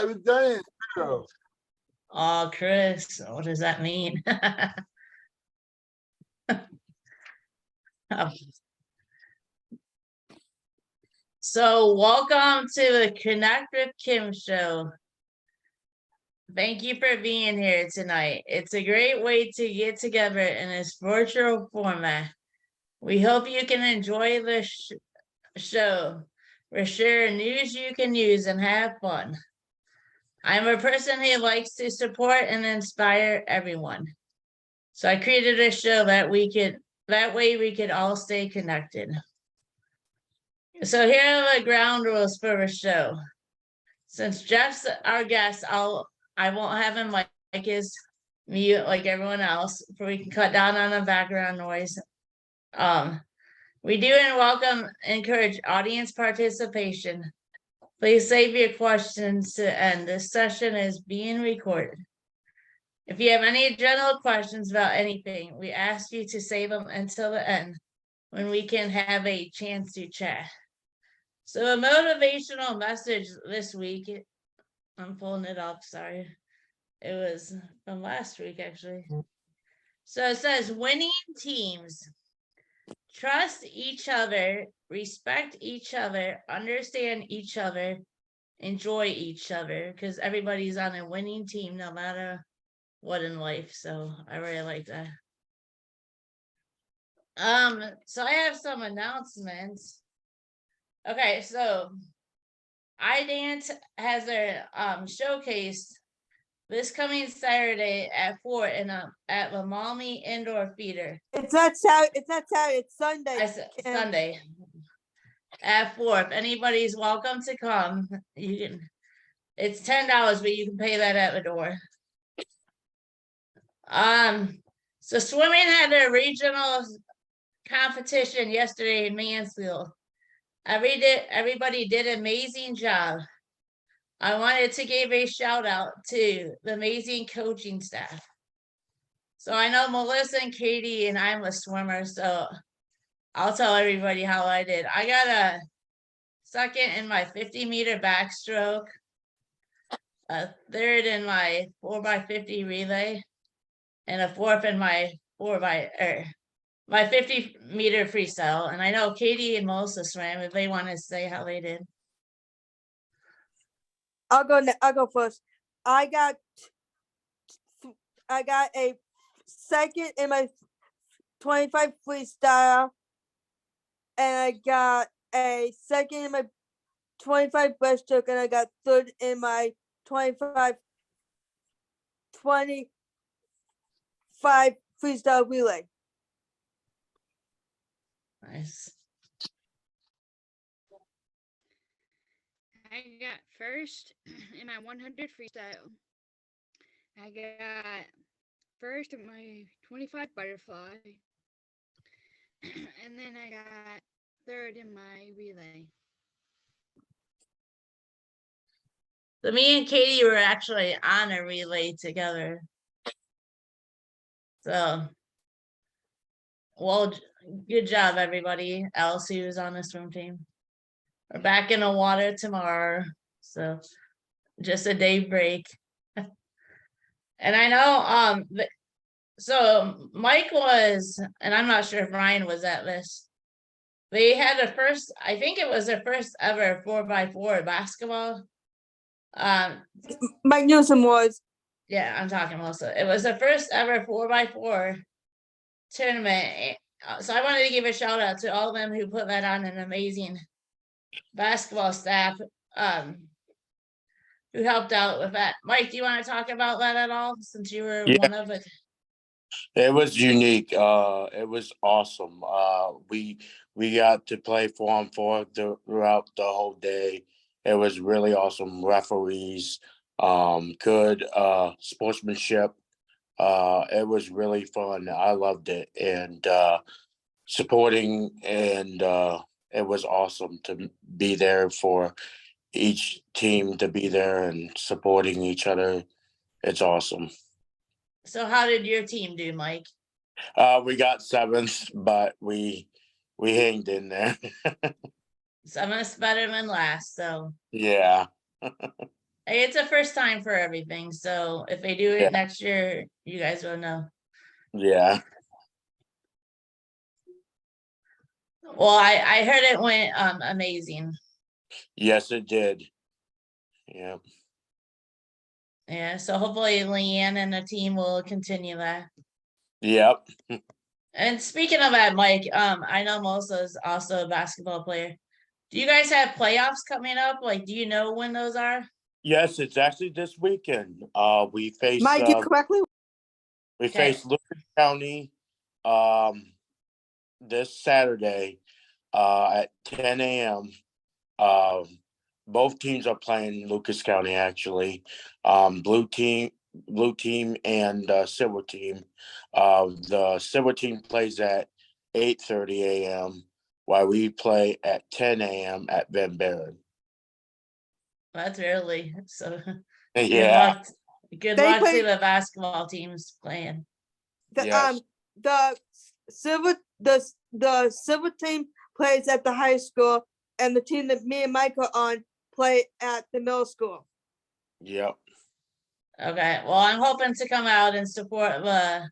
I was done. Oh, Chris, what does that mean? Oh. So welcome to the Konnect with Kim show. Thank you for being here tonight. It's a great way to get together in this virtual format. We hope you can enjoy the show. We're sharing news you can use and have fun. I'm a person who likes to support and inspire everyone. So I created a show that way we could all stay connected. So here are the ground rules for the show. Since Jeff's our guest, I won't have him like his mute like everyone else, so we can cut down on the background noise. We do encourage audience participation. Please save your questions to end. This session is being recorded. If you have any general questions about anything, we ask you to save them until the end when we can have a chance to chat. So a motivational message this week, I'm pulling it up, sorry. It was from last week, actually. So it says, winning teams. Trust each other, respect each other, understand each other, enjoy each other, because everybody's on a winning team no matter what in life. So I really like that. So I have some announcements. Okay, so iDance has their showcase this coming Saturday at 4 at La Malmi Indoor Theater. It's not Saturday. It's Sunday. Sunday at 4. If anybody's welcome to come, you can. It's $10, but you can pay that at the door. So swimming had a regional competition yesterday in Mansfield. Everybody did an amazing job. I wanted to give a shout out to the amazing coaching staff. So I know Melissa and Katie and I'm a swimmer, so I'll tell everybody how I did. I got a second in my 50-meter backstroke, a third in my 4x50 relay, and a fourth in my 50-meter freestyle. And I know Katie and Melissa swam if they want to say how they did. I'll go first. I got a second in my 25 freestyle, and I got a second in my 25 breaststroke, and I got third in my 25 freestyle relay. Nice. I got first in my 100 freestyle. I got first in my 25 butterfly. And then I got third in my relay. So me and Katie were actually on a relay together. So, well, good job, everybody else who was on the swim team. We're back in the water tomorrow, so just a day break. And I know, so Mike was, and I'm not sure if Ryan was at this. They had I think it was their first ever 4x4 basketball. Mike Newsom was. Yeah, I'm talking Melissa. It was the first ever 4x4 tournament. So I wanted to give a shout out to all of them who put that on, an amazing basketball staff who helped out with that. Mike, do you want to talk about that at all, since you were one of it? It was unique. It was awesome. We got to play 4-on-4 throughout the whole day. It was really awesome. Referees, good sportsmanship. It was really fun. I loved it, and supporting, and it was awesome to be there for each team to be there and supporting each other. It's awesome. So how did your team do, Mike? We got 7th, but we hanged in there. 7th better than last, so yeah. It's a first time for everything, so if they do it Yeah. next year, you guys will know. Yeah. Well, I heard it went amazing. Yes, it did. Yeah. Yeah, so hopefully Leanne and the team will continue that. Yep. And speaking of that, Mike, I know Melissa is also a basketball player. Do you guys have playoffs coming up? Like, do you know when those are? Yes, it's actually this weekend. We face Mike, you correctly. we Okay. face Lucas County this Saturday at 10 a.m. Both teams are playing Lucas County actually. Blue team and silver team. The silver team plays at 8:30 a.m. while we play at 10 a.m. at Van Buren. That's early. So Yeah. Good They luck play- to the basketball teams playing. Yes. The silver team plays at the high school, and the team that me and Mike are on play at the middle school. Yep. Okay. Well, I'm hoping to come out and support the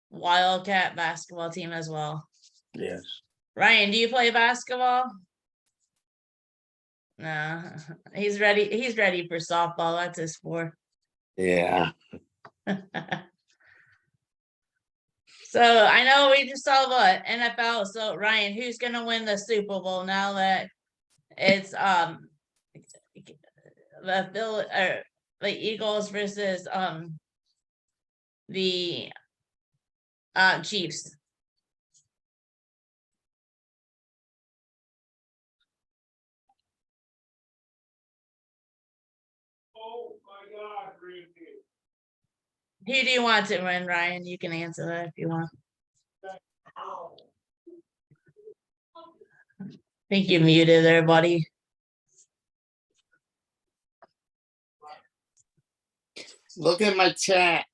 Wildcat basketball team as well. Yes. Ryan, do you play basketball? No, he's ready. He's ready for softball. That's his sport. Yeah. So I know we just saw the NFL. So Ryan, who's gonna win the Super Bowl now that it's the Eagles versus the Chiefs? Oh my God, Who do you want to win, Ryan? You can answer that if you want. I think you muted there, buddy. Look at my chat.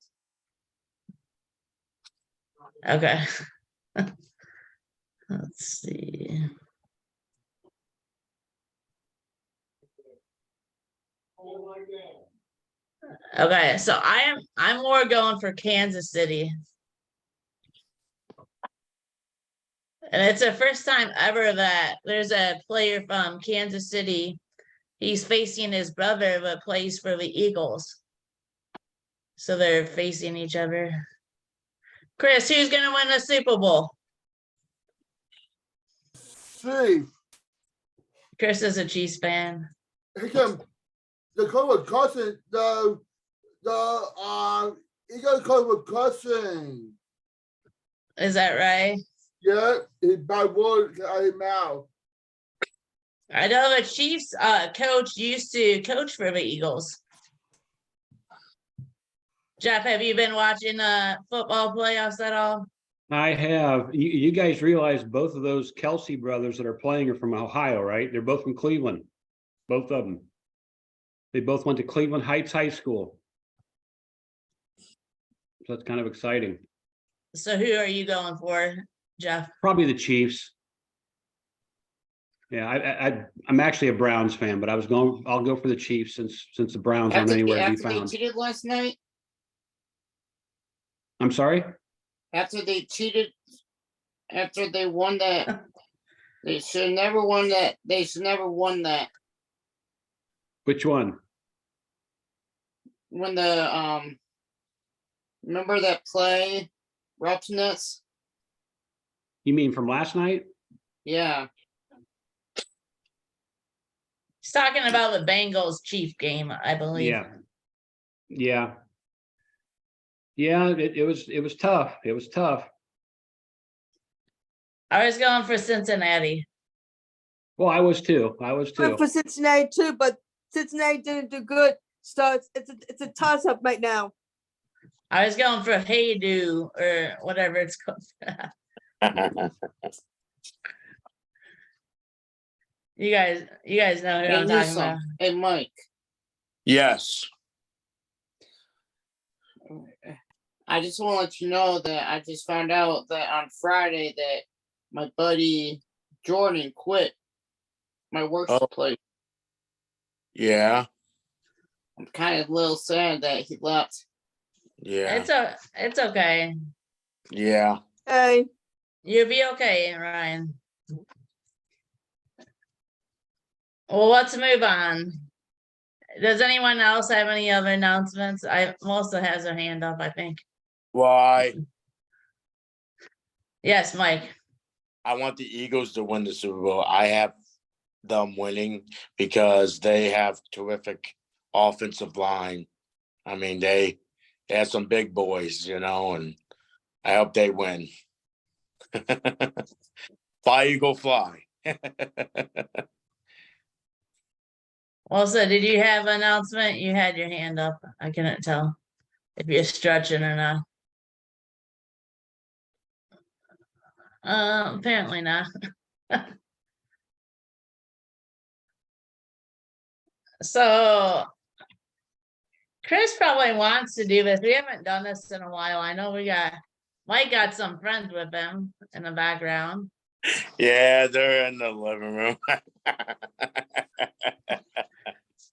Okay. Let's see. Okay, so I'm more going for Kansas City. And it's the first time ever that there's a player from Kansas City. He's facing his brother, but plays for the Eagles. So they're facing each other. Chris, who's going to win the Super Bowl? Steve, Chris is a Chiefs fan. he can the cover cousin he got a cover cousin. Is that right? Yeah, he by word got him out. I know the Chiefs coach used to coach for the Eagles. Jeff, have you been watching football playoffs at all? I have. You guys realize both of those Kelsey brothers that are playing are from Ohio, right? They're both from Cleveland. Both of them. They both went to Cleveland Heights High School. So that's kind of exciting. So who are you going for, Jeff? Probably the Chiefs. Yeah, I'm actually a Browns fan, but I'll go for the Chiefs since the Browns aren't anywhere to be After they found. cheated last night, I'm sorry? after they cheated, after they won that, they should never won that. They should never won that. Which one? When the remember that play, Roughnecks? You mean from last night? Yeah. He's talking about the Bengals Chief game, I believe. Yeah. It was tough. It was tough. I was going for Cincinnati. Well, I was too. Went for Cincinnati too, but Cincinnati didn't do good. So it's a toss up right now. I was going for Haydu or whatever it's called. You guys know who Hey, I'm talking about. Hey, Mike. Yes. I just want to let you know that I just found out that on Friday that my buddy Jordan quit my work place. Yeah. I'm kind of a little sad that he left. Yeah, It's okay. yeah. Okay. You'll be okay, Ryan. Well, let's move on. Does anyone else have any other announcements? Melissa has her hand up, I think. Why? Yes, Mike. I want the Eagles to win the Super Bowl. I have them winning because they have terrific offensive line. I mean, they have some big boys, and I hope they win. Fly, Eagle, fly. Melissa, did you have an announcement? You had your hand up. I couldn't tell if you're stretching or not. Apparently not. So Chris probably wants to do this. We haven't done this in a while. I know Mike got some friends with him in the background. Yeah, they're in the living room.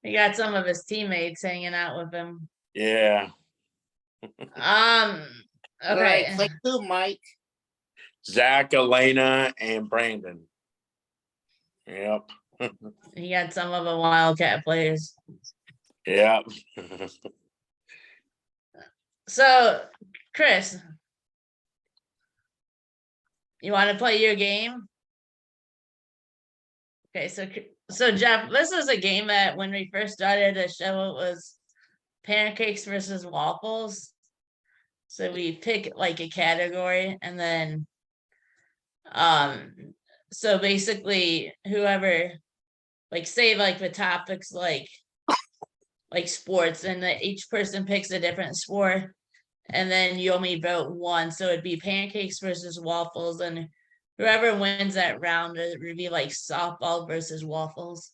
He got some of his teammates hanging out with him. Yeah. All right, Okay. play two, Mike. Zach, Elena, and Brandon. Yep. He got some of the Wildcat players. Yep. So, Chris, you want to play your game? Okay, so Jeff, this is a game that when we first started the show, it was pancakes versus waffles. So we pick like a category and then so basically whoever like say like the topics like sports and that each person picks a different sport and then you only vote one. So it'd be pancakes versus waffles and whoever wins that round it would be like softball versus waffles.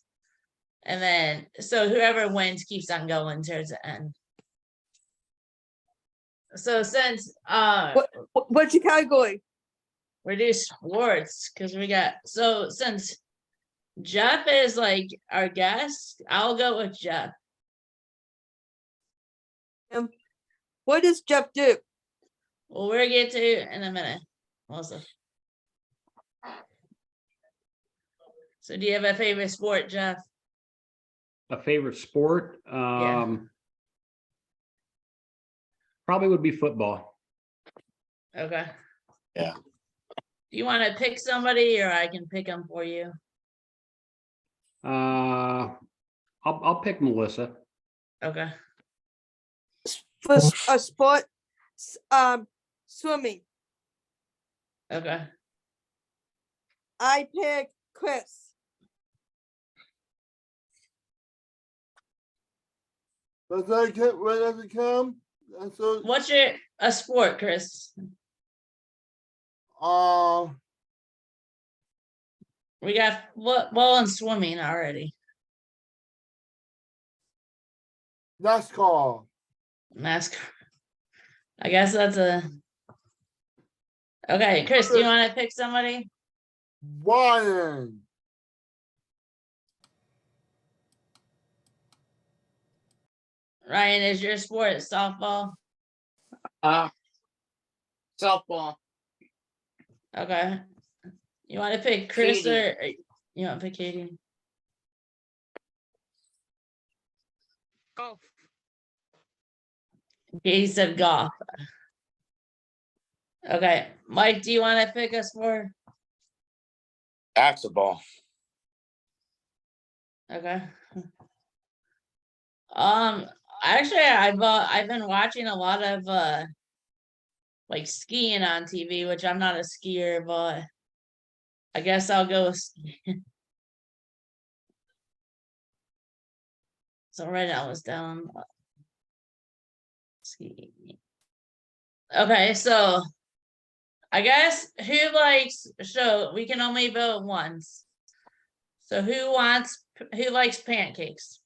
And then so whoever wins keeps on going towards the end. So since What's your category? we do sports because we got so since Jeff is like our guest, I'll go with Jeff. What does Jeff do? Well, we'll get to in a minute, Melissa. So do you have a favorite sport, Jeff? A favorite sport? Probably would be football. Okay. Yeah. Do you want to pick somebody or I can pick them for you? I'll pick Melissa. Okay. For a sport, swimming. Okay. I pick Chris. When does it come? And so, What's a sport, Chris? We got football and swimming already. NASCAR. NASCAR. I guess that's a. Okay, Chris, do you want to pick somebody? Ryan. Ryan, is your sport softball? Softball. Okay. You want to pick Chris Katie. or you want to pick Katie? Golf. Katie said golf. Okay, Mike, do you want to pick a sport? Basketball. Okay. Actually, I've been watching a lot of like skiing on TV, which I'm not a skier, but I guess I'll go with skiing. So right now it's down. Skiing. Okay, so I guess who likes so we can only vote once. So who likes pancakes?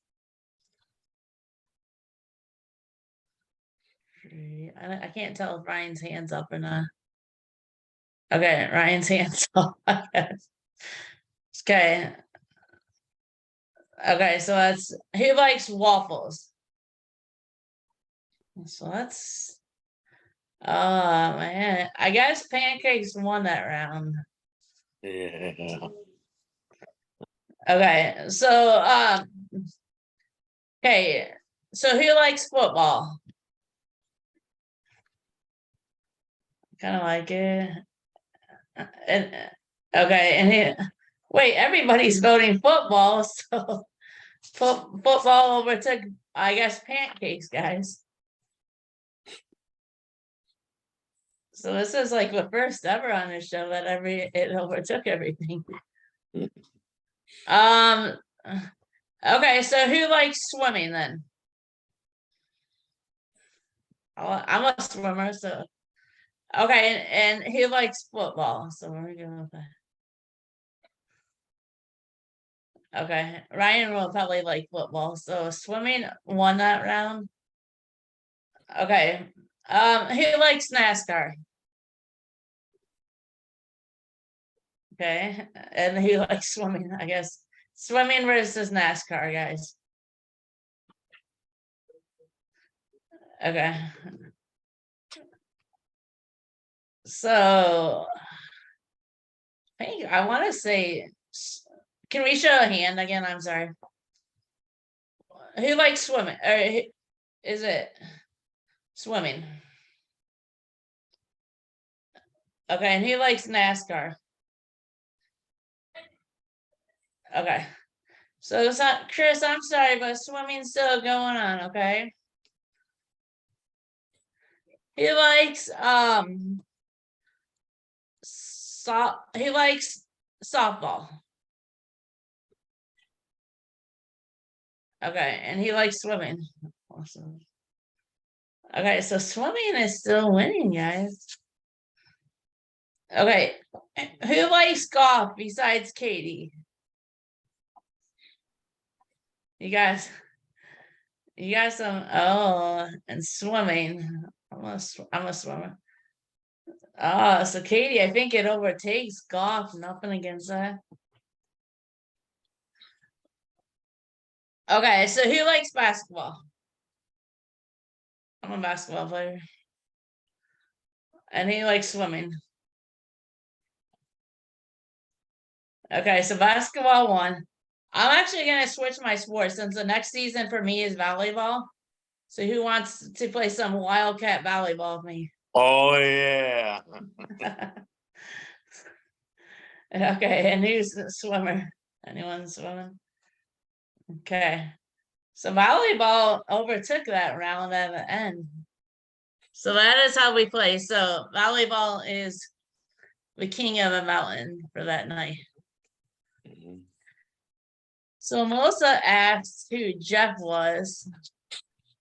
I can't tell if Ryan's hands up or not. Okay, Ryan's hands up. Okay. Okay, so that's who likes waffles? So that's, oh man, I guess Pancakes won that round. Yeah. Okay, so okay, so who likes football? Kind of like it. And okay, and wait, everybody's voting football, so football overtook, I guess, Pancakes, guys. So this is like the first ever on this show that it overtook everything. Okay, so who likes swimming then? I'm a swimmer, so okay, and who likes football? So we're going with that. Okay, Ryan will probably like football, so swimming won that round. Okay, who likes NASCAR? Okay, and who likes swimming? I guess swimming versus NASCAR, guys. Okay. So I want to say, can we show a hand again? I'm sorry. Who likes swimming? Or is it swimming? Okay, and who likes NASCAR? Okay. So it's not Chris, I'm sorry, but swimming's still going on, okay? He likes he likes softball. Okay, and he likes swimming. Awesome. Okay, so swimming is still winning, guys. Okay, who likes golf besides Katie? You guys some, oh, and swimming. I'm a swimmer. Oh, so Katie, I think it overtakes golf. Nothing against that. Okay, so who likes basketball? I'm a basketball player. And he likes swimming. Okay, so basketball won. I'm actually gonna switch my sport since the next season for me is volleyball. So who wants to play some Wildcat volleyball with me? Oh yeah. Okay, and who's the swimmer? Anyone swimming? Okay. So volleyball overtook that round at the end. So that is how we play. So volleyball is the king of the mountain for that night. Mhm. So Melissa asked who Jeff was.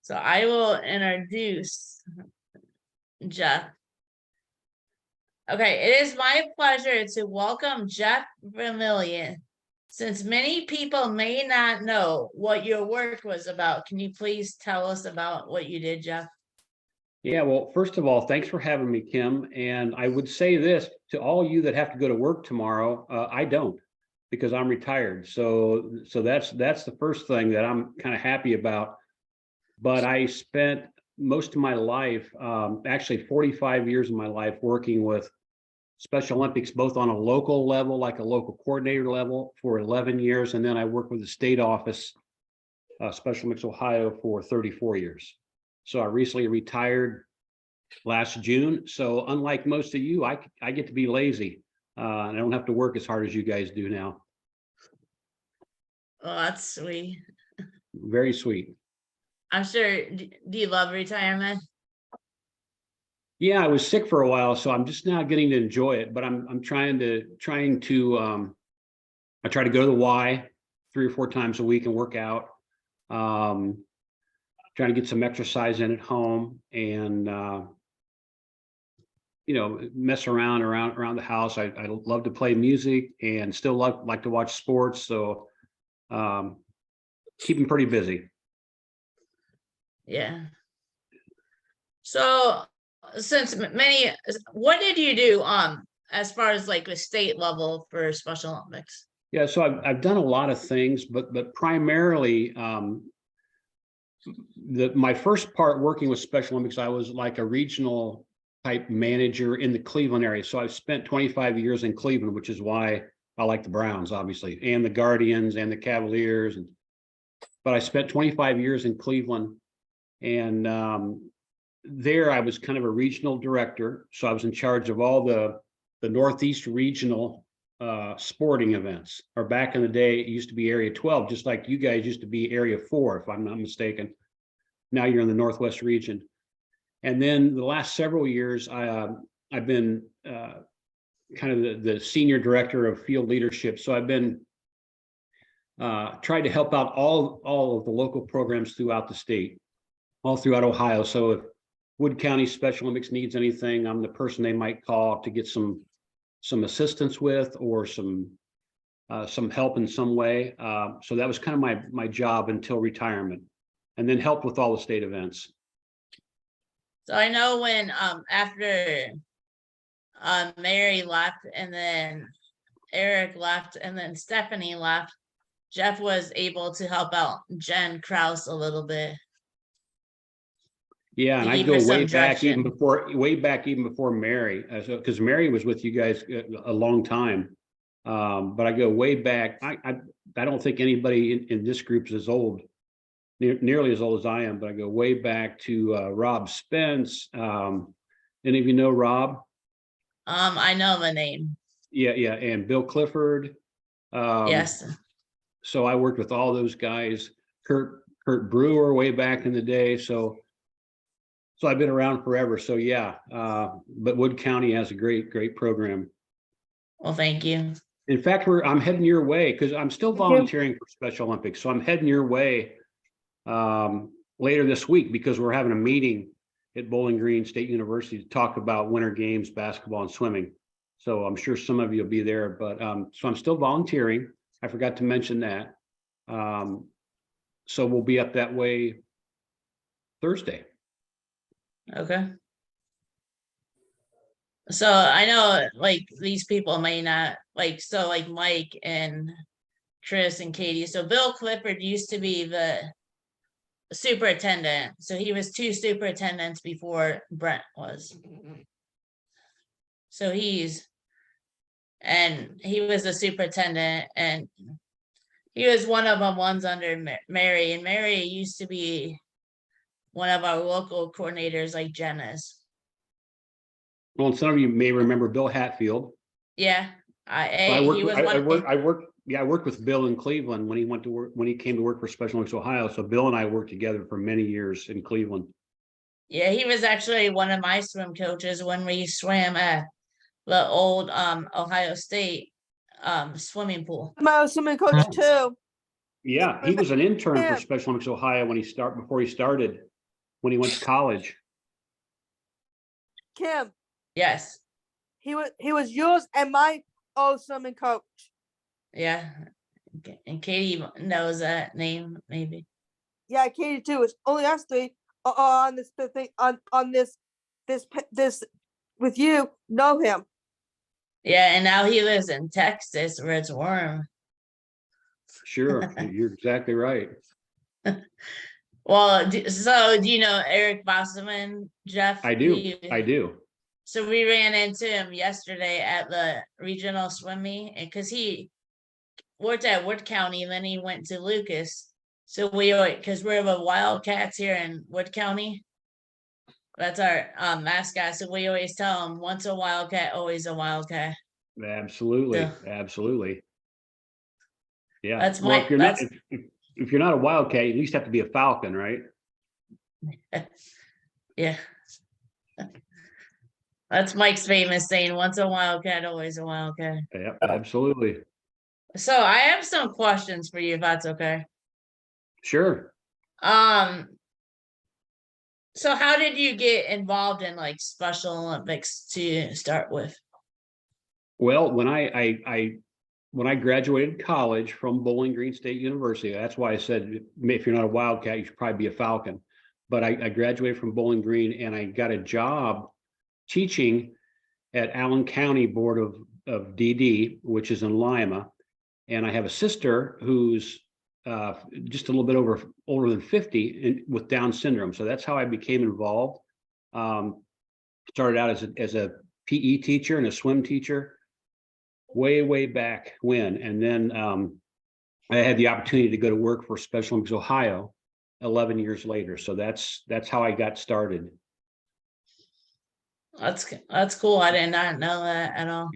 So I will introduce Jeff. Okay, it is my pleasure to welcome Jeff Vermillion. Since many people may not know what your work was about, can you please tell us about what you did, Jeff? Yeah, well, first of all, thanks for having me, Kim. And I would say this to all you that have to go to work tomorrow, I don't, because I'm retired. So that's the first thing that I'm kind of happy about. But I spent most of my life, actually 45 years of my life, working with Special Olympics, both on a local level, like a local coordinator level for 11 years. And then I worked with the state office, Special Olympics Ohio, for 34 years. So I recently retired last June. So unlike most of you, I get to be lazy. And I don't have to work as hard as you guys do now. Oh, that's sweet. Very sweet. I'm sure, do you love retirement? Yeah, I was sick for a while, so I'm just now getting to enjoy it. But I'm trying to I try to go to the Y 3 or 4 times a week and work out. Trying to get some exercise in at home and mess around the house. I love to play music and still like to watch sports. So keeping pretty busy. Yeah. So since what did you do as far as like the state level for Special Olympics? Yeah, so I've done a lot of things, but primarily my first part working with Special Olympics, I was like a regional type manager in the Cleveland area. So I've spent 25 years in Cleveland, which is why I like the Browns, obviously, and the Guardians and the Cavaliers. But I spent 25 years in Cleveland, and there I was kind of a regional director. So I was in charge of all the Northeast regional sporting events. Or back in the day, it used to be Area 12, just like you guys used to be Area 4, if I'm not mistaken. Now you're in the Northwest region. And then the last several years, I've been kind of the senior director of field leadership. So I've been trying to help out all of the local programs throughout the state, all throughout Ohio. So if Wood County Special Olympics needs anything, I'm the person they might call to get some assistance with, or some help in some way. So that was kind of my job until retirement, and then help with all the state events. So I know when after Mary left, and then Eric left, and then Stephanie left, Jeff was able to help out Jen Kraus a little bit. Yeah, and To I give go her some way back even direction. before Mary, because Mary was with you guys a long time. But I go way back. I don't think anybody in this group is as old, nearly as old as I am. But I go way back to Rob Spence. Any of you know Rob? I know the name. Yeah, and Bill Clifford. Yes. So I worked with all those guys. Kurt Brewer way back in the day. So I've been around forever. So yeah, but Wood County has a great program. Well, thank you. In fact, I'm heading your way, because I'm still Thank you. volunteering for Special Olympics. So I'm heading your way later this week, because we're having a meeting at Bowling Green State University to talk about Winter Games, basketball and swimming. So I'm sure some of you will be there, but so I'm still volunteering. I forgot to mention that. So we'll be up that way Thursday. Okay. So I know like these people may not like, so like Mike and Chris and Katie. So Bill Clifford used to be the superintendent. So he was 2 superintendents before Brent was. So he was a superintendent, and he was one of them ones under Mary, and Mary used to be one of our local coordinators like Jen is. Well, and some of you may remember Bill Hatfield. Yeah. I He was one. I worked with Bill in Cleveland when he came to work for Special Olympics Ohio. So Bill and I worked together for many years in Cleveland. Yeah, he was actually one of my swim coaches when we swam at the old Ohio State swimming pool. My swimming coach too. Yeah, he was an intern for Yeah. Special Olympics Ohio before he started, when he went to college. Kim, Yes. he was yours and my old swimming coach. Yeah. And Katie knows that name, maybe. Yeah, Katie too. It's only us three on this thing on this with you know him. Yeah, and now he lives in Texas where it's warm. Sure, you're exactly right. Well, so do you know Eric Bosselman, Jeff? I do. So we ran into him yesterday at the regional swim meet, because he worked at Wood County, and then he went to Lucas. So because we're the Wildcats here in Wood County. That's our mascot. So we always tell him, once a Wildcat, always a Wildcat. Absolutely, Yeah. absolutely. Yeah. That's well, my if you're not a Wildcat, you at least have to be a Falcon, right? Yeah. That's Mike's famous saying, once a Wildcat, always a Wildcat. Yeah, absolutely. So I have some questions for you, if that's okay. Sure. So how did you get involved in like Special Olympics to start with? Well, when I graduated college from Bowling Green State University, that's why I said, if you're not a Wildcat, you should probably be a Falcon. But I graduated from Bowling Green, and I got a job teaching at Allen County Board of DD, which is in Lima. And I have a sister who's just a little bit older than 50 with Down syndrome. So that's how I became involved. Started out as a PE teacher and a swim teacher way back when. And then I had the opportunity to go to work for Special Olympics Ohio 11 years later. So that's how I got started. That's cool. I did not know that at all.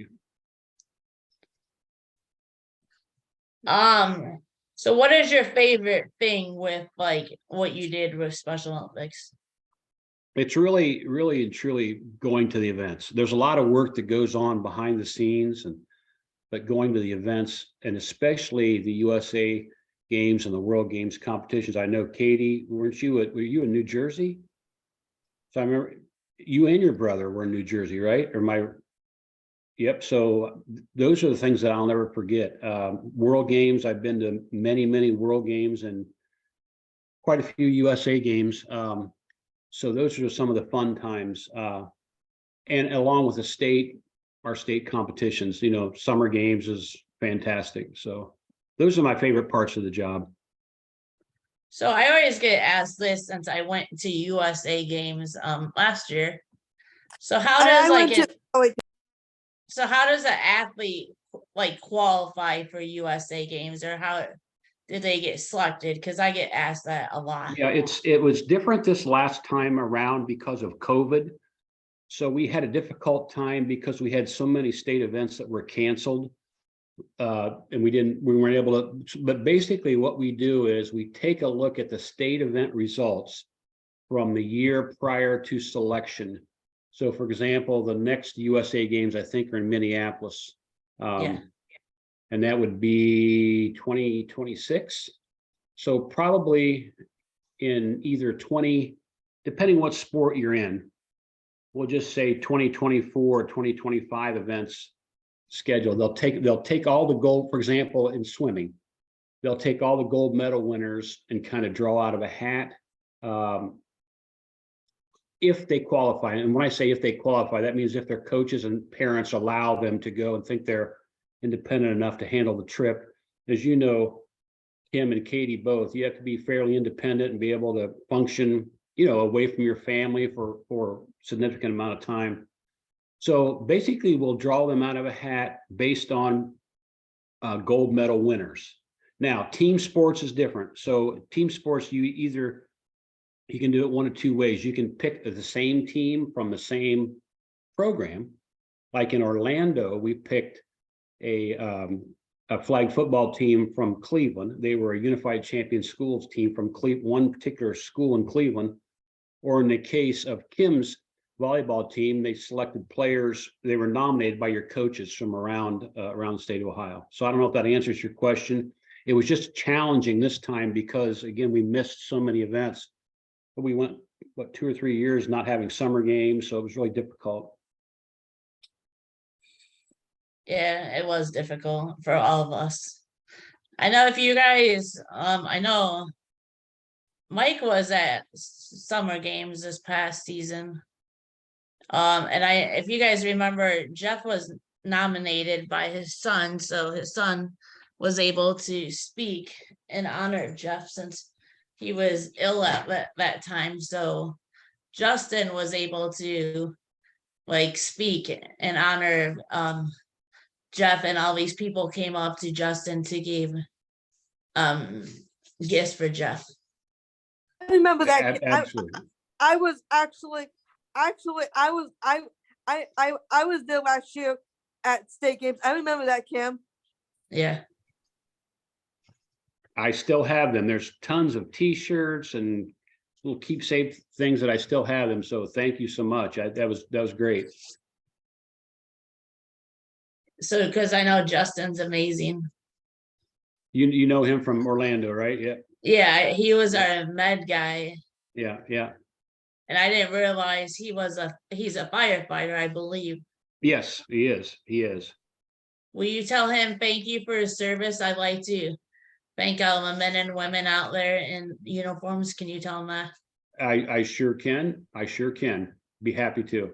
So what is your favorite thing with like what you did with Special Olympics? It's really and truly going to the events. There's a lot of work that goes on behind the scenes, but going to the events, and especially the USA Games and the World Games competitions. I know, Katie, were you in New Jersey? So I remember you and your brother were in New Jersey, right? Yep. So those are the things that I'll never forget. World Games, I've been to many World Games and quite a few USA Games. So those are some of the fun times. And along with our state competitions, Summer Games is fantastic. So those are my favorite parts of the job. So I always get asked this since I went to USA Games last year. So how does an athlete like qualify for USA Games, or how did they get selected? Because I get asked that a lot. Yeah, it was different this last time around because of COVID. So we had a difficult time because we had so many state events that were canceled. And we weren't able to, but basically what we do is we take a look at the state event results from the year prior to selection. So for example, the next USA Games, I think, are in Minneapolis. Yeah. And that would be 2026. So probably in either depending what sport you're in, we'll just say 2024 or 2025 events scheduled. They'll take all the gold, for example, in swimming, they'll take all the gold medal winners and kind of draw out of a hat. If they qualify, and when I say if they qualify, that means if their coaches and parents allow them to go and think they're independent enough to handle the trip. As you know, Kim and Katie both, you have to be fairly independent and be able to function, away from your family for a significant amount of time. So basically, we'll draw them out of a hat based on gold medal winners. Now, team sports is different. So team sports, you can do it one of two ways. You can pick the same team from the same program. Like in Orlando, we picked a flag football team from Cleveland. They were a unified champion schools team from one particular school in Cleveland. Or in the case of Kim's volleyball team, they selected players. They were nominated by your coaches from around the state of Ohio. So I don't know if that answers your question. It was just challenging this time because, again, we missed so many events. We went, 2 or 3 years not having summer games, so it was really difficult. Yeah, it was difficult for all of us. I know if you guys, I know Mike was at summer games this past season. And if you guys remember, Jeff was nominated by his son, so his son was able to speak in honor of Jeff since he was ill at that time. So Justin was able to speak in honor of Jeff, and all these people came up to Justin to give gifts for Jeff. I remember that. Absolutely. I was actually I was there last year at state games. I remember that, Kim. Yeah. I still have them. There's tons of t-shirts and little keepsake things that I still have them. So thank you so much. That was great. So, because I know Justin's amazing. You know him from Orlando, right? Yeah. Yeah, he was our med guy. Yeah. And I didn't realize he's a firefighter, I believe. Yes, he is. Will you tell him thank you for his service? I'd like to thank all the men and women out there in uniforms. Can you tell him that? I sure can. Be happy to.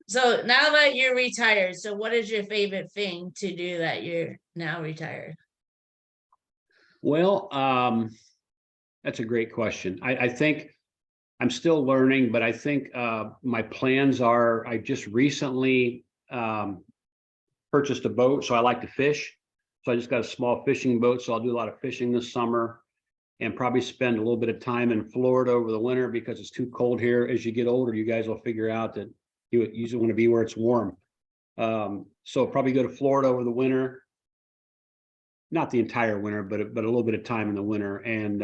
So now that you're retired, so what is your favorite thing to do that you're now retired? Well, that's a great question. I think I'm still learning, but I think my plans are, I just recently purchased a boat, so I like to fish. So I just got a small fishing boat, so I'll do a lot of fishing this summer and probably spend a little bit of time in Florida over the winter because it's too cold here. As you get older, you guys will figure out that you usually want to be where it's warm. So probably go to Florida over the winter, not the entire winter, but a little bit of time in the winter, and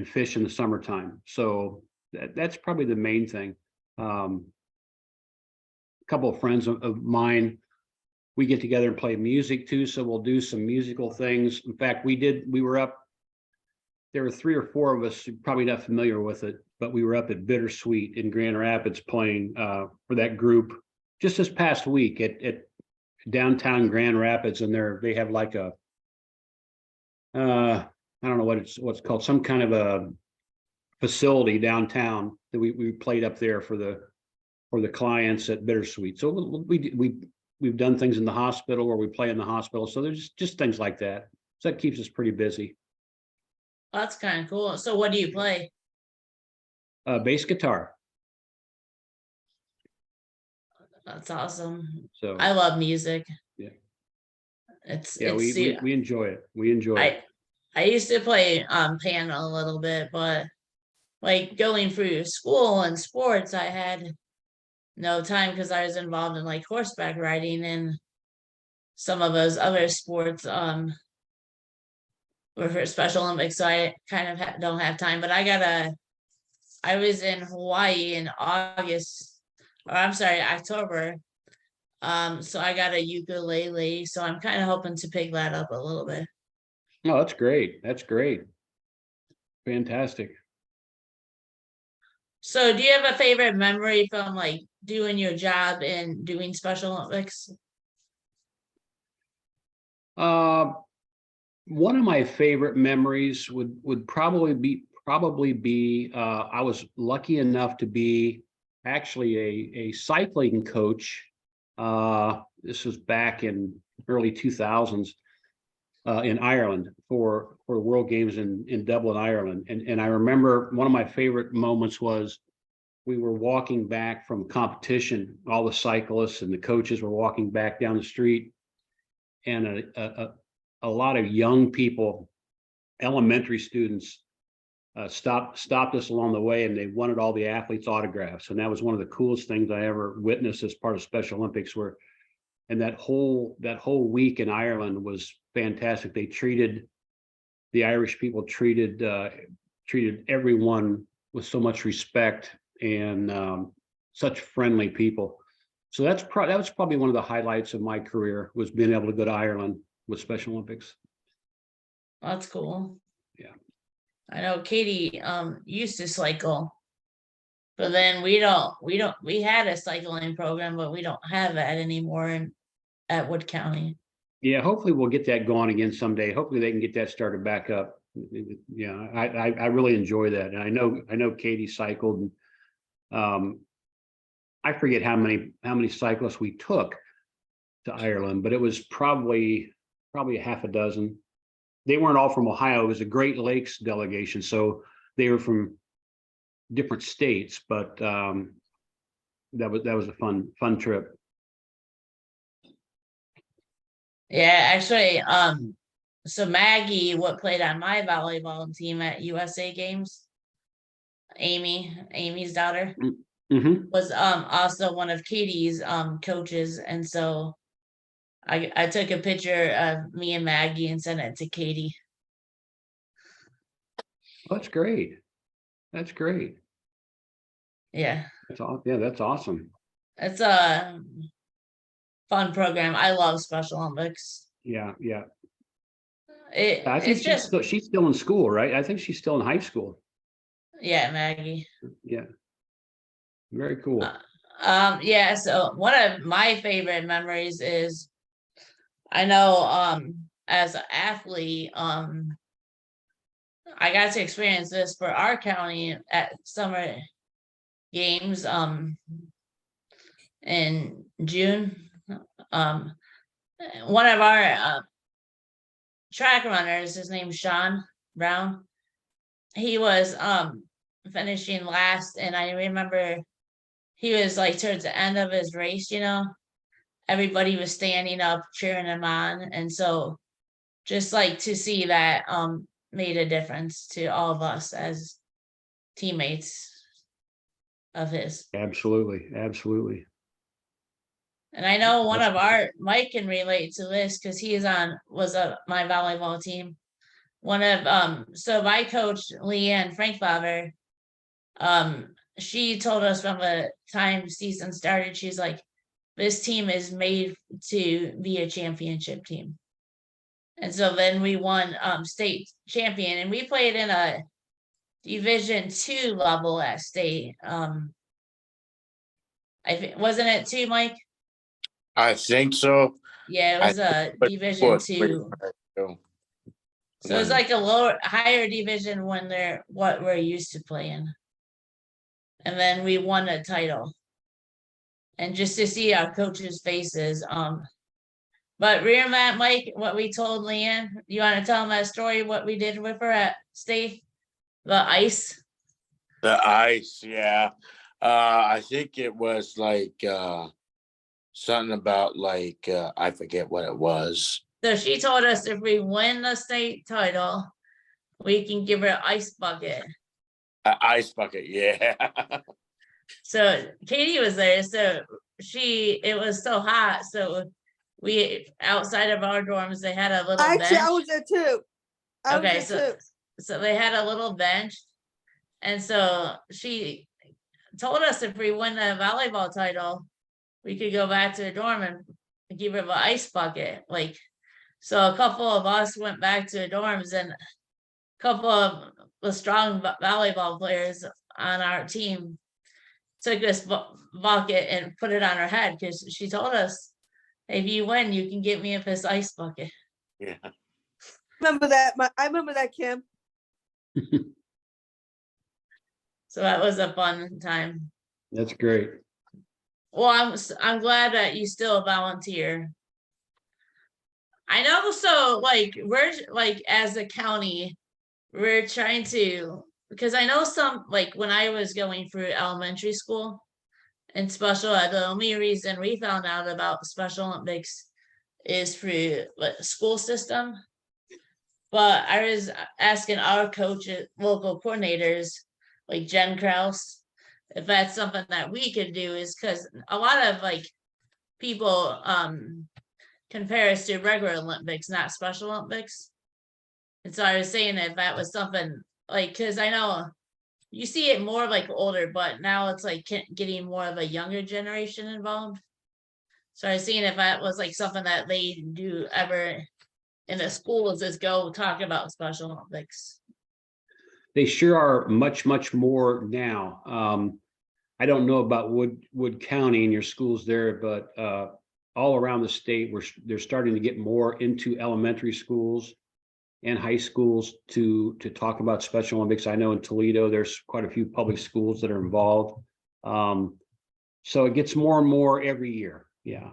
fish in the summertime. So that's probably the main thing. A couple of friends of mine, we get together and play music too. So we'll do some musical things. In fact, we were up, there were 3 or 4 of us, you're probably not familiar with it, but we were up at Bittersweet in Grand Rapids playing for that group just this past week at downtown Grand Rapids. And they have like a, I don't know what's called, some kind of a facility downtown that we played up there for the clients at Bittersweet. So we've done things in the hospital, or we play in the hospital. So there's just things like that. So that keeps us pretty busy. That's kind of cool. So what do you play? Bass guitar. That's awesome. So I love music. Yeah. It's we enjoy it. We enjoy it. I used to play piano a little bit, but like going through school and sports, I had no time because I was involved in like horseback riding and some of those other sports were for Special Olympics, so I kind of don't have time. But I was in Hawaii in August, or I'm sorry, October. So I got a ukulele, so I'm kind of hoping to pick that up a little bit. No, that's great. That's great. Fantastic. So do you have a favorite memory from like doing your job and doing Special Olympics? One of my favorite memories would probably be I was lucky enough to be actually a cycling coach. This was back in early 2000s in Ireland for World Games in Dublin, Ireland. And I remember one of my favorite moments was we were walking back from competition. All the cyclists and the coaches were walking back down the street, and a lot of young people, elementary students, stopped us along the way, and they wanted all the athletes' autographs. And that was one of the coolest things I ever witnessed as part of Special Olympics. And that whole week in Ireland was fantastic. The Irish people treated everyone with so much respect and such friendly people. So that was probably one of the highlights of my career, was being able to go to Ireland with Special Olympics. That's cool. Yeah. I know Katie used to cycle, but then we had a cycling program, but we don't have that anymore at Wood County. Yeah, hopefully we'll get that going again someday. Hopefully they can get that started back up. Yeah, I really enjoy that. And I know Katie cycled, and I forget how many cyclists we took to Ireland, but it was probably a half a dozen. They weren't all from Ohio. It was a Great Lakes delegation, so they were from different states, but that was a fun trip. Yeah, actually, so Maggie, what played on my volleyball team at USA Games, Amy's daughter, was also one of Katie's coaches, and so I took a picture of me and Maggie and sent it to Katie. Oh, that's great. That's great. Yeah. That's awesome. It's a fun program. I love Special Olympics. Yeah. I think she's still in school, right? I think she's still in high school. Yeah, Maggie. Yeah. Very cool. Yeah, so one of my favorite memories is, I know as an athlete, I got to experience this for our county at summer games in June. One of our track runners, his name's Sean Brown. He was finishing last, and I remember he was like towards the end of his race, everybody was standing up cheering him on, and so just like to see that made a difference to all of us as teammates of his. Absolutely, absolutely. And I know one That's of our Mike can relate to this because he was my volleyball team. So my coach Leanne Frankbauer, she told us from the time season started, she's like, this team is made to be a championship team. And so then we won state champion, and we played in a Division II level at state. I think, wasn't it too, Mike? I think so. Yeah, it was a But Division foot, II. so, So it's like a higher division when they're what we're used to playing. And then we won a title. And just to see our coaches' faces. But remember that, Mike, what we told Leanne? You want to tell them that story, what we did with her at state? The ice? The ice, yeah. I think it was like something about like I forget what it was. So she told us if we win the state title, we can give her an ice bucket. Ice bucket, yeah. So Katie was there. So it was so hot. So we outside of our dorms, they had a little Actually, I bench. was there too. I was Okay, there too. so they had a little bench. And so she told us if we win the volleyball title, we could go back to the dorm and give her the ice bucket. Like, so a couple of us went back to the dorms, and a couple of the strong volleyball players on our team took this bucket and put it on her head because she told us, if you win, you can get me this ice bucket. Yeah. Remember that? I remember that, Kim. So that was a fun time. That's great. Well, I'm glad that you still volunteer. I know. So like we're like as a county, we're trying to, because I know some, like when I was going through elementary school and special ed, the only reason we found out about Special Olympics is through the school system. But I was asking our coaches, local coordinators, like Jen Kraus, if that's something that we could do, is because a lot of like people compare us to regular Olympics, not Special Olympics. And so I was saying if that was something like, because I know you see it more like older, but now it's like getting more of a younger generation involved. So I was seeing if that was like something that they do ever in the schools, is go talk about Special Olympics. They sure are much, much more now. I don't know about Wood County and your schools there, but all around the state, they're starting to get more into elementary schools and high schools to talk about Special Olympics. I know in Toledo, there's quite a few public schools that are involved. So it gets more and more every year. Yeah.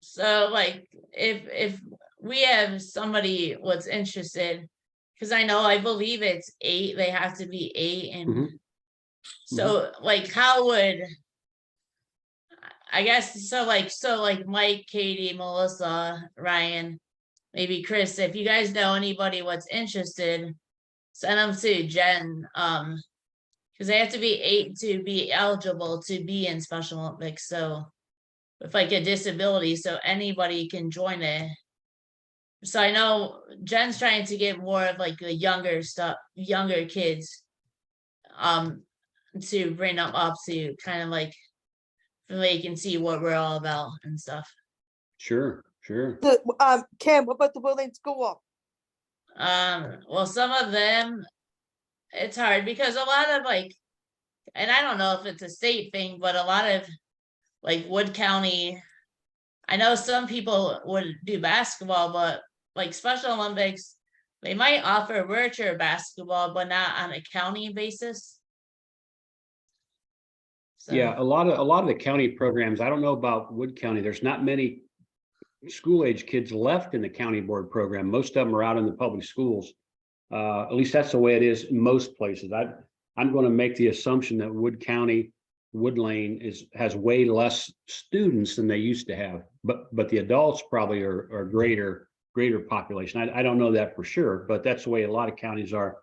So like if we have somebody was interested, because I believe it's 8, they have to be 8, and Mhm. so like how would I guess so like Mike, Katie, Melissa, Ryan, maybe Chris, if you guys know anybody what's interested, send them to Jen, because they have to be 8 to be eligible to be in Special Olympics. So with like a disability, so anybody can join it. So I know Jen's trying to get more of like the younger kids, to bring them up to kind of like so they can see what we're all about and stuff. Sure. Kim, what about the Willing School? Well, some of them, it's hard because a lot of like, and I don't know if it's a state thing, but a lot of like Wood County, I know some people would do basketball, but like Special Olympics, they might offer virtual basketball, but not on a county basis. So, Yeah, a lot of the county programs. I don't know about Wood County. There's not many school age kids left in the county board program. Most of them are out in the public schools. At least that's the way it is in most places. I'm going to make the assumption that Wood County, Wood Lane has way less students than they used to have, but the adults probably are greater population. I don't know that for sure, but that's the way a lot of counties are.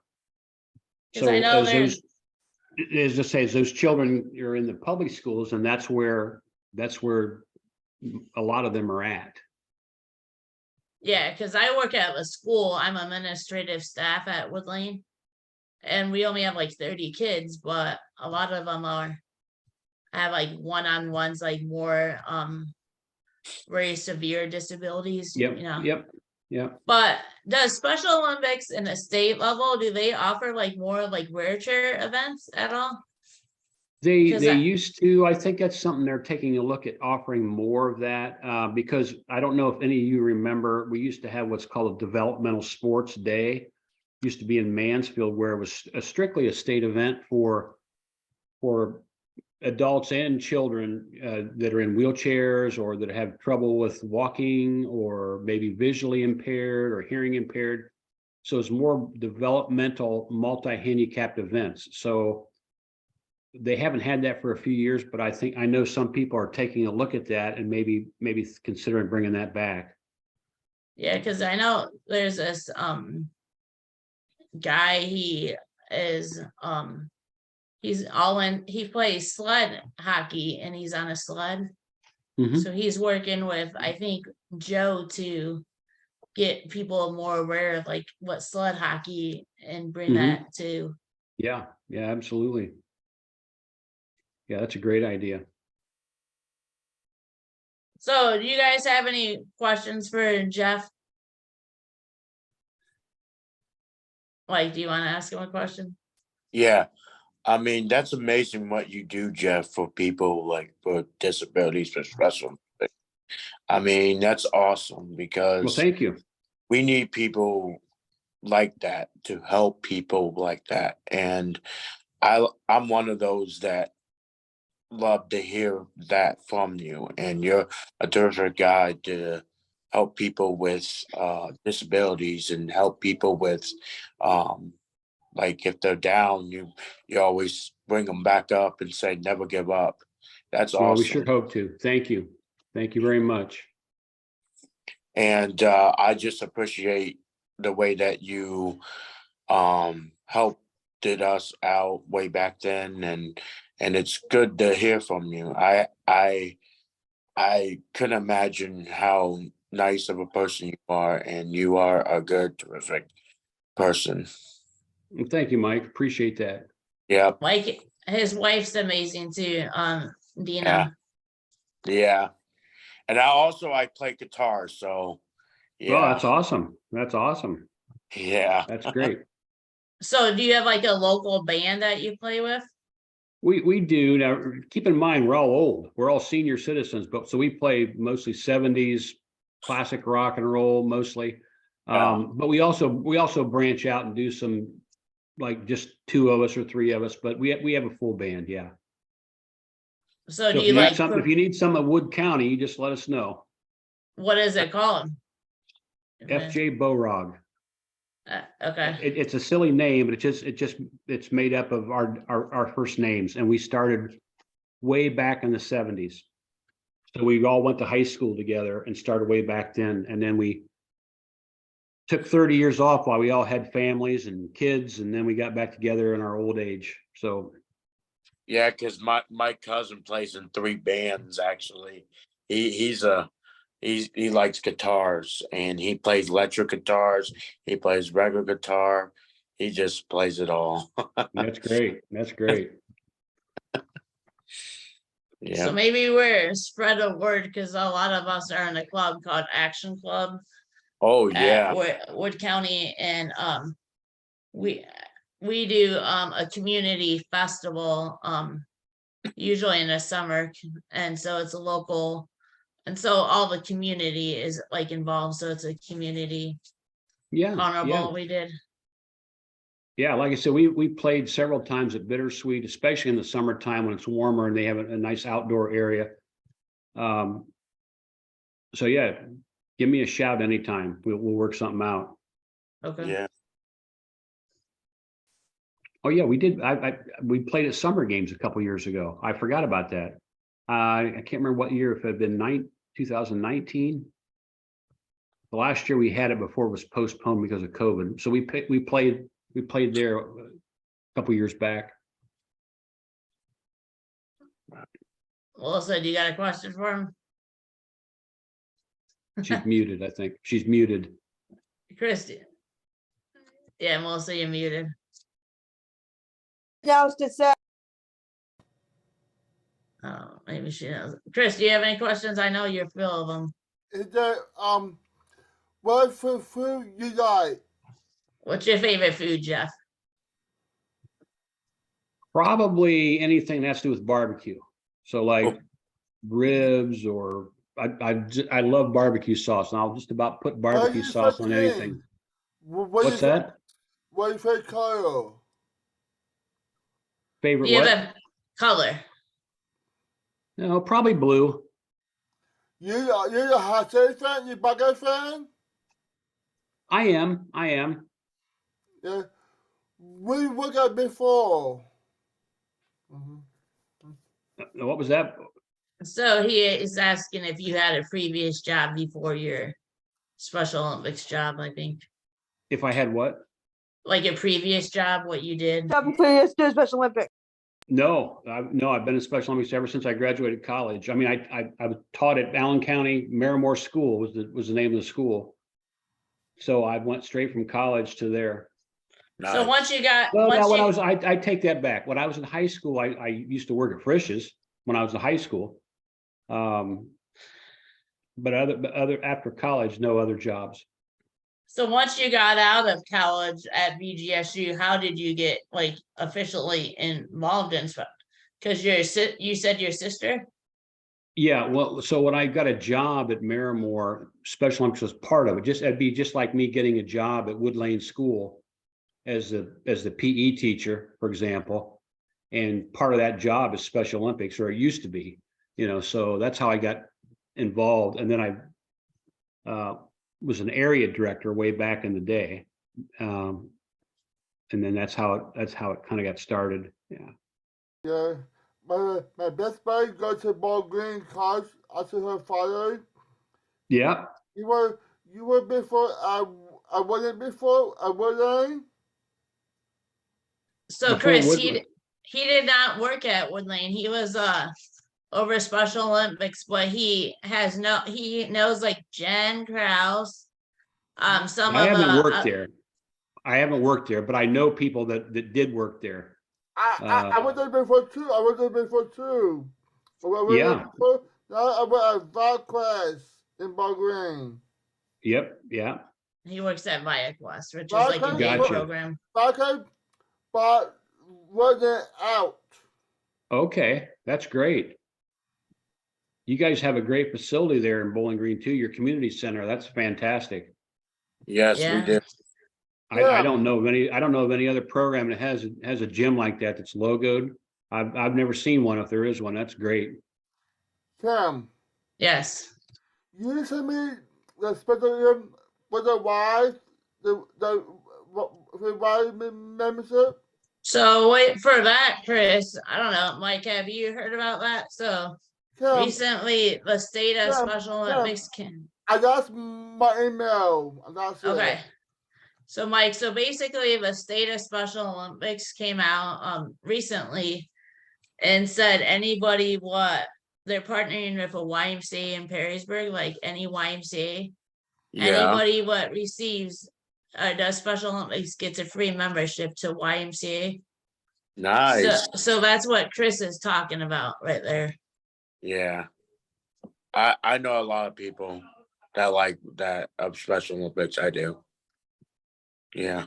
'Cause So I know as there's- those children are in the public schools, and that's where a lot of them are at. Yeah, because I work at a school. I'm administrative staff at Wood Lane. And we only have like 30 kids, but a lot of them have like one-on-ones, like more very severe disabilities, Yep, you know. yep. But does Special Olympics in the state level, do they offer like more like wheelchair events at all? They 'Cause I- used to. I think that's something they're taking a look at, offering more of that, because I don't know if any of you remember, we used to have what's called a developmental sports day. Used to be in Mansfield, where it was strictly a state event for adults and children that are in wheelchairs or that have trouble with walking or maybe visually impaired or hearing impaired. So it's more developmental, multi-handicapped events. So they haven't had that for a few years, but I know some people are taking a look at that and maybe considering bringing that back. Yeah, because I know there's this guy, he plays sled hockey and he's on a sled. Mhm. So he's working with, I think, Joe to get people more aware of like what sled hockey and bring Mhm. that to. Yeah, absolutely. Yeah, that's a great idea. So do you guys have any questions for Jeff? Like, do you want to ask him a question? Yeah. I mean, that's amazing what you do, Jeff, for people like with disabilities, for special. I mean, that's awesome Well, because thank you. we need people like that to help people like that. And I'm one of those that love to hear that from you. And you're a terrific guy to help people with disabilities and help people with like if they're down, you always bring them back up and say never give up. That's Well, we awesome. sure hope to. Thank you. Thank you very much. And I just appreciate the way that you helped us out way back then, and it's good to hear from you. I couldn't imagine how nice of a person you are, and you are a good, terrific person. Well, thank you, Mike. Appreciate that. Yeah, Like his wife's amazing too, Dina. yeah. And I play guitar, so Well, yeah, that's awesome. That's awesome. yeah. That's great. So do you have like a local band that you play with? We do. Now, keep in mind, we're all old. We're all senior citizens, but so we play mostly 70s classic rock and roll mostly. Yeah. But we also branch out and do some, like just 2 of us or 3 of us, but we have a full band. Yeah. So So do if you you need like, something, if you need some of Wood County, you just let us know. what is it called? FJ Borog. Okay. It's a silly name, but it's made up of our first names, and we started way back in the 70s. So we all went to high school together and started way back then, and then we took 30 years off while we all had families and kids, and then we got back together in our old age. So Yeah, because my cousin plays in 3 bands actually. He likes guitars, and he plays electric guitars, he plays regular guitar, he just plays it all. that's great. That's great. Yeah. So maybe we're spread a word because a lot of us are in a club called Action Club Oh at yeah. Wood County, and we do a community festival usually in the summer, and so it's a local, and so all the community is like involved, so it's a community carnival we did. Yeah, like I said, we played several times at Bittersweet, especially in the summertime when it's warmer and they have a nice outdoor area. So yeah, give me a shout anytime. We'll work something out. Okay. Yeah. Oh yeah, we did. We played at summer games a couple years ago. I forgot about that. I can't remember what year, if it had been 2019. The last year we had it before it was postponed because of COVID. So we played there a couple years back. Melissa, do you got a question for him? She's muted, I think. She's muted. Christy. Yeah, Melissa, you're muted. Yeah, I was just saying. Oh, maybe she knows. Chris, do you have any questions? I know you're full of them. Is there what food you like? What's your favorite food, Jeff? Probably anything that has to do with barbecue. So like ribs, or I love barbecue sauce, and I'll just about put barbecue you sauce on put anything. in? What What's that? What is your color? Favorite Do you what? have a color? No, probably blue. You're a hot dog fan? You burger fan? I am. Yeah. What you work at before? What was that? So he is asking if you had a previous job before your Special Olympics job, I think. If I had what? Like a previous job, what you did. Let's do a Special Olympics. No, I've been in Special Olympics ever since I graduated college. I mean, I was taught at Allen County Marimore School was the name of the school. So I went straight from college to there. So Nice. once you got, Well, now, once when you, I take that back. When I was in high school, I used to work at Frisch's when I was in high school. But other after college, no other jobs. so once you got out of college at BGSU, how did you get like officially involved in stuff? Because you said your sister? Yeah, well, so when I got a job at Marimore, Special Olympics was part of it. It'd be just like me getting a job at Wood Lane School as the PE teacher, for example. And part of that job is Special Olympics, or it used to be, so that's how I got involved. And then I was an area director way back in the day. And then that's how it kind of got started. Yeah. Yeah. My best buddy goes to Ball Green College after her father. Yeah. You were before I wasn't before I wasn't. So Before Chris, Woodland. he did not work at Wood Lane. He was over Special Olympics, but he knows like Jen Krause. Some I of haven't worked there. I haven't worked there, but I know people that did work there. I was there before too. Yeah. Now I went at VodQuest in Ball Green. Yep. Yeah. he works at ViaQuest, which is like a day Gotcha. program. VodQuest, but wasn't out. Okay. That's great. You guys have a great facility there in Bowling Green too, your community center. That's fantastic. Yes, Yeah. we did. I don't know of any other program that has a gym like that that's logoed. I've never seen one. If there is one, that's great. Tim, Yes. you sent me the special for the wife, the wife membership. So wait for that, Chris. I don't know, Mike. Have you heard about that? So Tim, recently, the state of Tim, Special Olympics can. I got my email. That's it. Okay. So Mike, so basically the state of Special Olympics came out recently and said anybody they're partnering with a YMCA in Perrysburg, like any YMCA. Yeah. Anybody what receives does Special Olympics gets a free membership to YMCA. Nice. So that's what Chris is talking about right there. Yeah. I know a lot of people that like that of Special Olympics. I do. Yeah.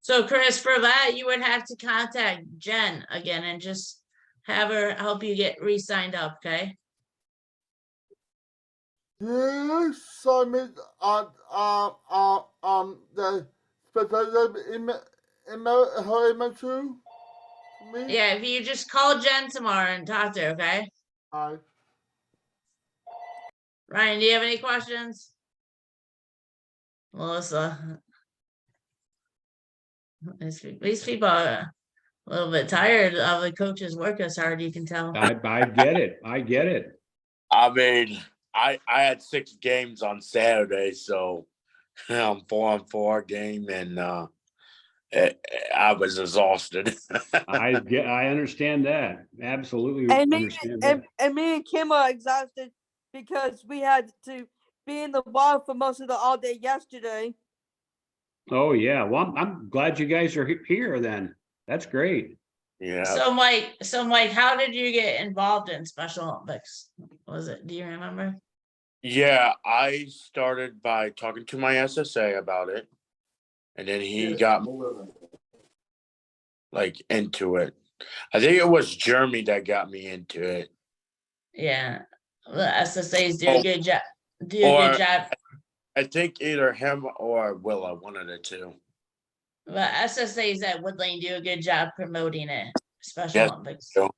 So Chris, for that, you would have to contact Jen again and just have her help you get re-signed up, okay? You submit the special email her email to me. Yeah, if you just call Jen tomorrow and talk to her, okay? Alright. Ryan, do you have any questions? Melissa? These people are a little bit tired of the coaches work as hard, you can tell. I get it. I get it. I mean, I had 6 games on Saturday, so I'm 4-on-4 game, and I was exhausted. I understand that. Absolutely And me, understand that. and me and Kim are exhausted because we had to be in the water for most of the all day yesterday. Oh, yeah. Well, I'm glad you guys are here then. That's great. Yeah. So Mike, how did you get involved in Special Olympics? Do you remember? Yeah, I started by talking to my SSA about it, and then he got me like into it. I think it was Jeremy that got me into it. Yeah. The SSAs do a Oh, good job. or- I think either him or Willa, one of the two. The SSAs at Woodlane do a good job promoting it. Special Yes, Olympics. so.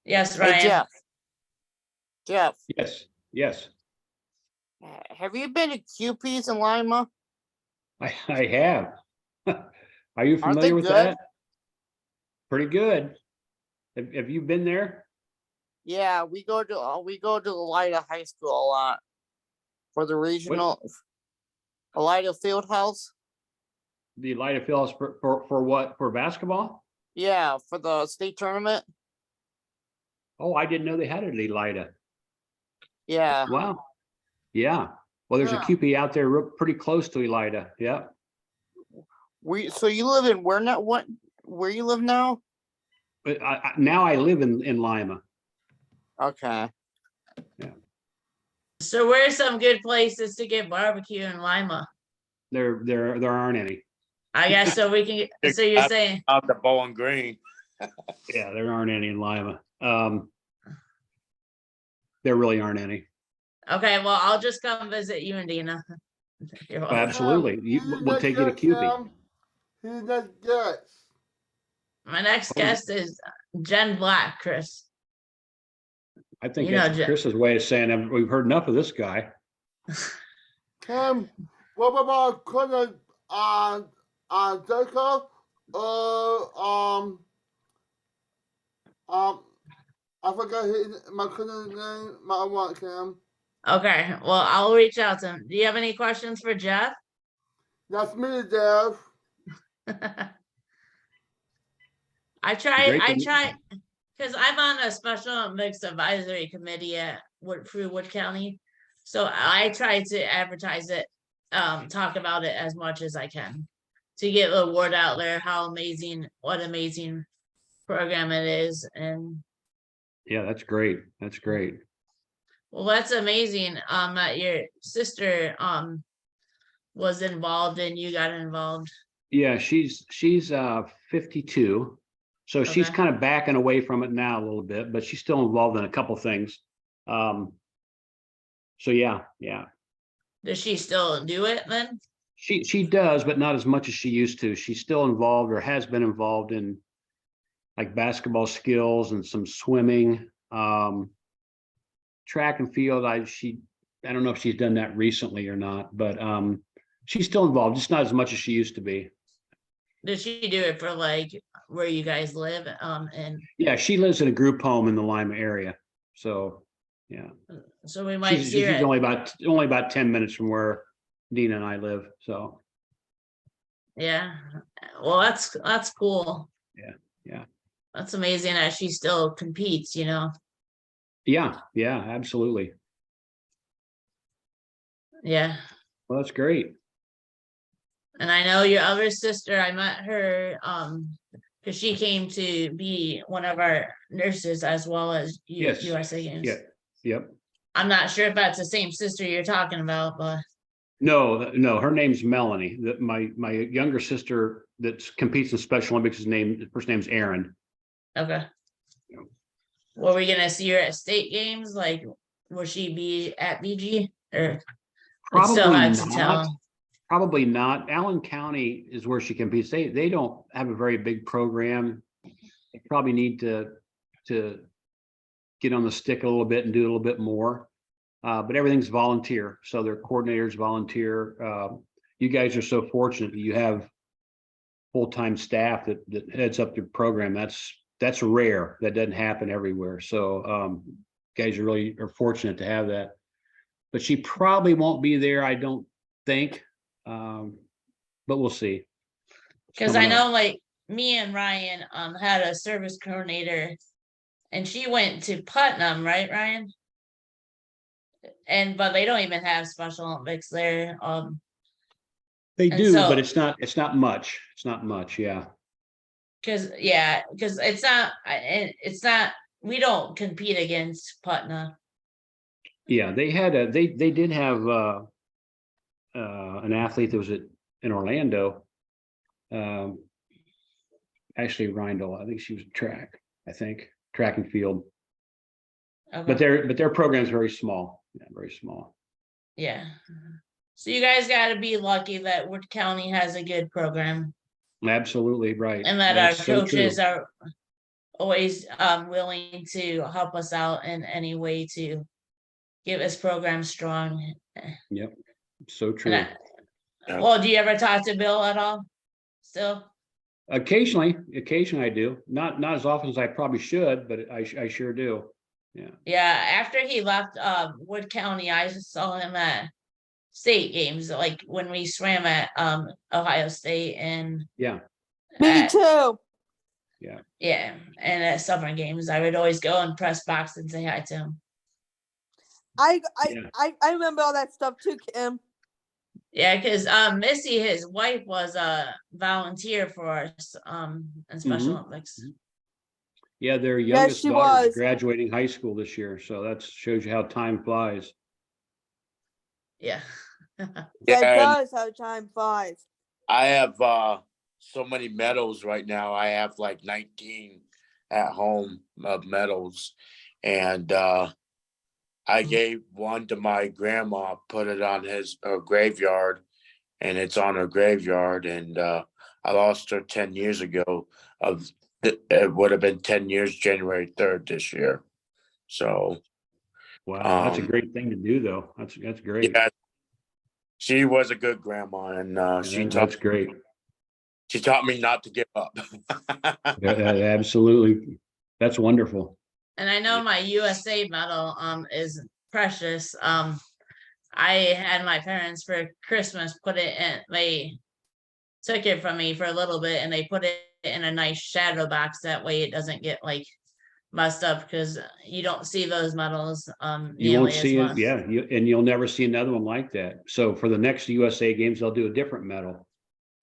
Yes, Hey, Ryan. Jeff, Yes. have you been to QPs in Lima? I have. Are you Aren't they familiar with good? that? Pretty good. Have you been there? Yeah, we go to Elida High School a lot for the regional Elida Field House. The Elida Phillips for what? For basketball? Yeah, for the state tournament. Oh, I didn't know they had it at Elida. Yeah. Wow. Yeah. Well, there's a Yeah. QP out there pretty close to Elida. Yeah. So you live in where you live now? But now I live in Lima. Okay. So where's some good places to get barbecue in Lima? There aren't any. I guess so we can so you're saying Out the Bowling Green. Yeah, there aren't any in Lima. There really aren't any. okay, well I'll just come visit you and Dina. You're welcome. Absolutely. We'll take you to QP. He's not guest. My next guest is Jen Black, Chris. I think You know, that's Chris's way of saying we've heard enough of this guy. Kim, what about Konnect Jacob? I forgot my cousin's name. My one, Kim. Okay, well I'll reach out to him. Do you have any questions for Jeff? That's me, Jeff. I try because I'm on a special Olympics advisory committee at Wood County. So I try to advertise it, talk about it as much as I can to get the word out there, what amazing program it is. And Yeah, that's great. That's great. well, that's amazing. That your sister was involved and you got involved. Yeah, she's 52. So she's Okay. kind of backing away from it now a little bit, but she's still involved in a couple things. So yeah. Does she still do it then? She does, but not as much as she used to. She's still involved or has been involved in like basketball skills and some swimming, track and field. I don't know if she's done that recently or not, but she's still involved, just not as much as she used to be. Does she do it for like where you guys live? And Yeah, she lives in a group home in the Lima area. So yeah. so we might She's see her. only about 10 minutes from where Dina and I live. So Yeah. Well, that's cool. yeah. That's amazing that she still competes, you know. Yeah, absolutely. Yeah. Well, that's great. And I know your other sister, I met her because she came to be one of our nurses as well as Yes. USA Games. Yeah. Yep. I'm not sure if that's the same sister you're talking about, but No, her name's Melanie. My younger sister that competes in Special Olympics first name's Erin. okay. Yeah. Were we gonna see her at state games? Like, will she be at BG or it's still Probably hard to not. tell? Probably not. Allen County is where she competes. They don't have a very big program. They probably need to get on the stick a little bit and do a little bit more. But everything's volunteer. So their coordinators volunteer. You guys are so fortunate that you have full-time staff that heads up the program. That's rare. That doesn't happen everywhere. So guys are fortunate to have that. But she probably won't be there, I don't think. But we'll see. Because I know, like, me and Ryan had a service coordinator, and she went to Putnam, right, Ryan? But they don't even have Special Olympics there. They and do, so- but it's not much. It's not much, yeah. Because it's not. We don't compete against Putnam. Yeah, they did have an athlete that was in Orlando. Actually, Rindle, I think she was track and field. Okay. But their program is very small. Yeah, very small. Yeah. So you guys got to be lucky that Wood County has a good program, Absolutely right. and that That's our so coaches true. are always willing to help us out in any way to get this program strong. Yep, so And true. well, do you ever talk to Bill at all? Still? Occasionally I do. Not as often as I probably should, but I sure do. Yeah. Yeah, after he left Wood County, I saw him at state games, like when we swam at Ohio State and Yeah. Me too. yeah, and at summer games, I would always go and press box and say hi to him. I Yeah. remember all that stuff too, Kim. Yeah, because Missy, his wife, was a volunteer for us in Special Mhm. Olympics. Yeah, their youngest she daughter is was. graduating high school this year, so that shows you how time flies. Yeah. That Yeah, does how time flies. I have so many medals right now. I have like 19 at home of medals. And I gave one to my grandma, put it on her graveyard, and it's on her graveyard. And I lost her 10 years ago. It would have been 10 years, January 3rd this year. So Wow, that's a great thing to do, though. That's great. yeah, she was a good grandma, and Yeah, that's great. She taught me not to give up. Yeah, absolutely, that's wonderful. And I know my USA medal is precious. I had my parents for Christmas put it in, they took it from me for a little bit and they put it in a nice shadow box. That way it doesn't get like messed up, because you don't see those medals You won't nearly as see it, much. yeah, and you'll never see another one like that. So for the next USA games, they'll do a different medal.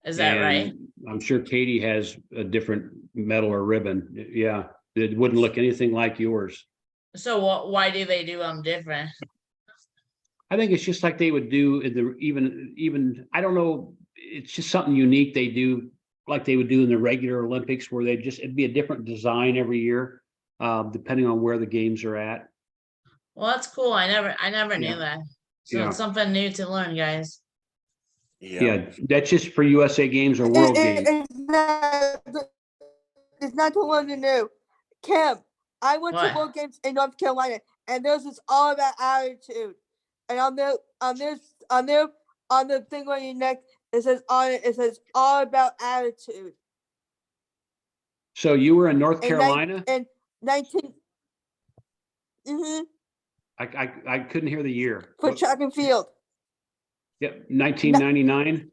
Is that right? I'm sure Katie has a different medal or ribbon. Yeah, it wouldn't look anything like yours. So why do they do them different? I think it's just like they would do in the even I don't know. It's just something unique they do, like they would do in the regular Olympics, where it'd be a different design every year, depending on where the games are at. Well, that's cool. I never knew Yeah. that. So Yeah. it's something new to learn, guys. Yeah, that's just for USA games or World games. It's not the one to know. Kim, I went What? to World Games in North Carolina, and theirs is all about attitude. And on the thing on your neck, it says all about attitude. So you were in North In Carolina? In 19. I couldn't hear the year. For track and field. Yep, 1999.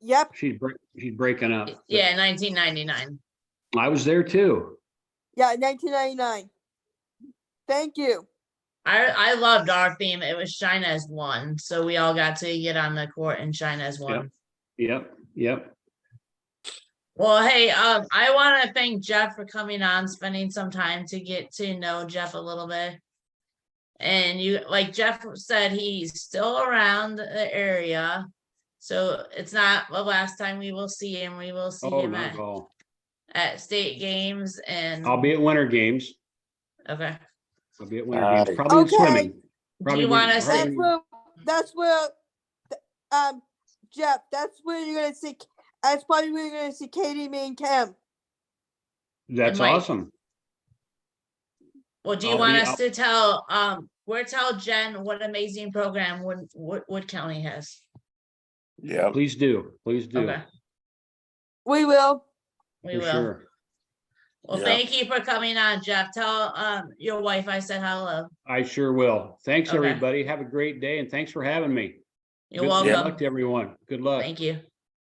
Yep. She's breaking up. Yeah, 1999. I was there too. Yeah, 1999. Thank you. I loved our theme. It was Shine as One. So we all got to get on the court and shine as one. Yep. Well, hey, I want to thank Jeff for coming on, spending some time to get to know Jeff a little bit. And like Jeff said, he's still around the area. So it's not the last time we will see him. We will see him not at all. at state games, and I'll be at winter games. okay. I'll be at winter games. Probably in swimming. Do you want to say? That's where, Jeff. That's where you're gonna see. That's probably where you're gonna see Katie, me, and Kim. That's Mike. awesome. Well, do you I'll want be- us I'll- to tell, tell Jen what amazing program Wood County has? Yeah. Please do, please do, Okay, We will. we for will. sure. Well, Yeah. thank you for coming on, Jeff. Tell, your wife I said hello. I sure will. Thanks, Okay. everybody. Have a great day and thanks for having me. You're Good luck welcome. to everyone. Good luck. Thank you.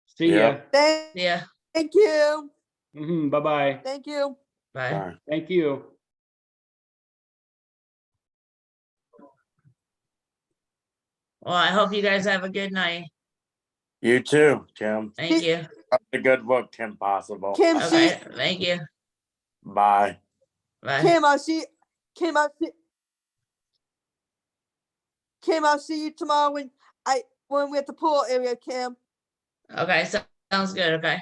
See Yeah. ya. Yeah, Thank you. Bye-bye. Thank you. bye. Bye. Thank you. Well, I hope you guys have a good night. You too, Kim. Thank you. A good book, Kim Possible. Kim, see, Okay, thank you. Bye. Bye. Kim, I'll see, Kim, I'll see you tomorrow when we're at the pool area, Kim. Okay, so sounds good. Okay.